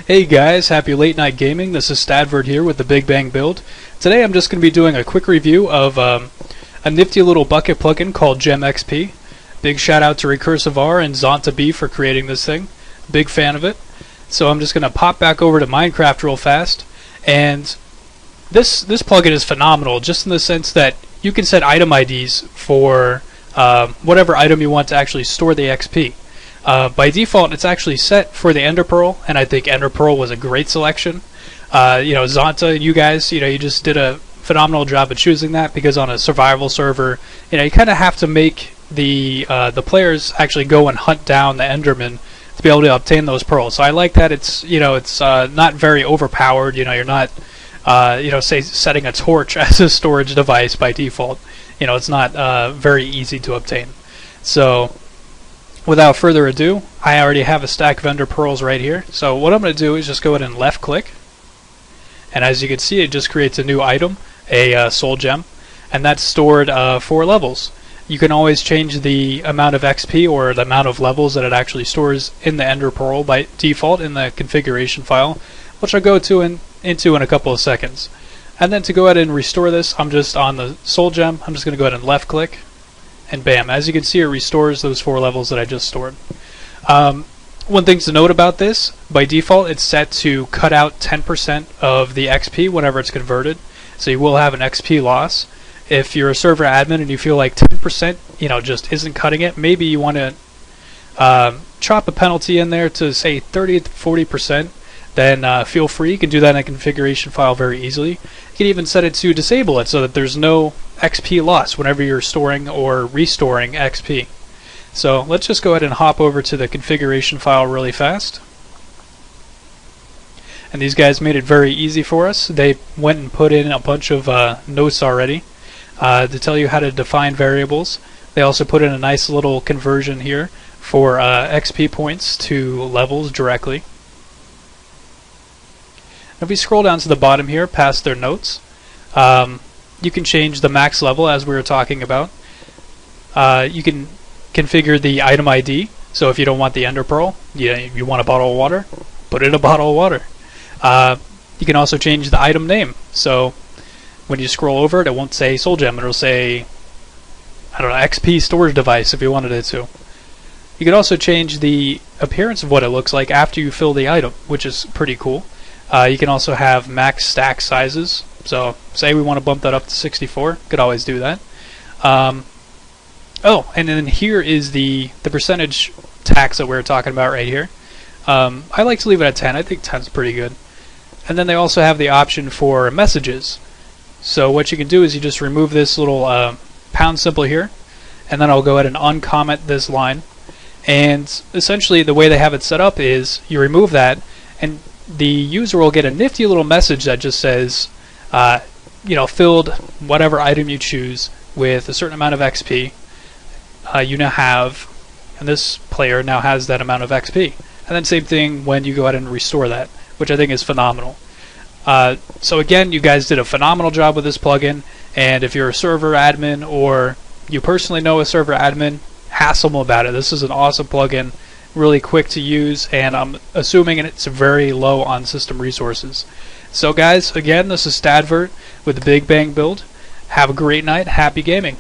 Hey guys, happy late night gaming. This is Stadvert here with the Big Bang Build. Today I'm just going to be doing a quick review of a nifty little Bukkit plugin called GemXP. Big shout out to Recursive R and Zonta B for creating this thing. Big fan of it. So I'm just going to pop back over to MineCraft real fast. And this plugin is phenomenal just in the sense that you can set item IDs for whatever item you want to actually store the XP. By default, it's actually set for the Ender Pearl, and I think Ender Pearl was a great selection. Zonta, you guys, you just did a phenomenal job of choosing that, because on a survival server, you kind of have to make the players actually go and hunt down the Enderman to be able to obtain those pearls. So I like that it's not very overpowered. You're not say setting a torch as a storage device by default. It's not very easy to obtain. So without further ado, I already have a stack of Ender Pearls right here. So what I'm going to do is just go ahead and left click, and as you can see, it just creates a new item, a soul gem, and that's stored 4 levels. You can always change the amount of XP or the amount of levels that it actually stores in the Ender Pearl by default in the configuration file, which I'll go into in a couple of seconds. And then to go ahead and restore this, I'm just on the soul gem. I'm just going to go ahead and left click, and bam, as you can see, it restores those 4 levels that I just stored. One thing to note about this, by default it's set to cut out 10% of the XP whenever it's converted, so you will have an XP loss. If you're a server admin and you feel like 10% just isn't cutting it, maybe you want to chop a penalty in there to say 30 to 40%, then feel free. You can do that in a configuration file very easily. You can even set it to disable it so that there's no XP loss whenever you're storing or restoring XP. So let's just go ahead and hop over to the configuration file really fast. And these guys made it very easy for us. They went and put in a bunch of notes already to tell you how to define variables. They also put in a nice little conversion here for XP points to levels directly. If we scroll down to the bottom here, past their notes, you can change the max level as we were talking about. You can configure the item ID, so if you don't want the Ender Pearl, you want a bottle of water, put in a bottle of water. You can also change the item name, so when you scroll over it, it won't say Soul Gem, it'll say, I don't know, XP storage device if you wanted it to. You can also change the appearance of what it looks like after you fill the item, which is pretty cool. You can also have max stack sizes, so say we want to bump that up to 64, could always do that. Oh, and then here is the percentage tax that we were talking about right here. I like to leave it at 10. I think 10 is pretty good. And then they also have the option for messages. So what you can do is you just remove this little pound symbol here, and then I'll go ahead and uncomment this line. And essentially the way they have it set up is you remove that, and the user will get a nifty little message that just says, filled whatever item you choose with a certain amount of XP. You now have, and this player now has that amount of XP. And then same thing when you go ahead and restore that, which I think is phenomenal. So again, you guys did a phenomenal job with this plugin, and if you're a server admin or you personally know a server admin, hassle them about it. This is an awesome plugin, really quick to use, and I'm assuming it's very low on system resources. So guys, again, this is Stadvert with the Big Bang Build. Have a great night, happy gaming.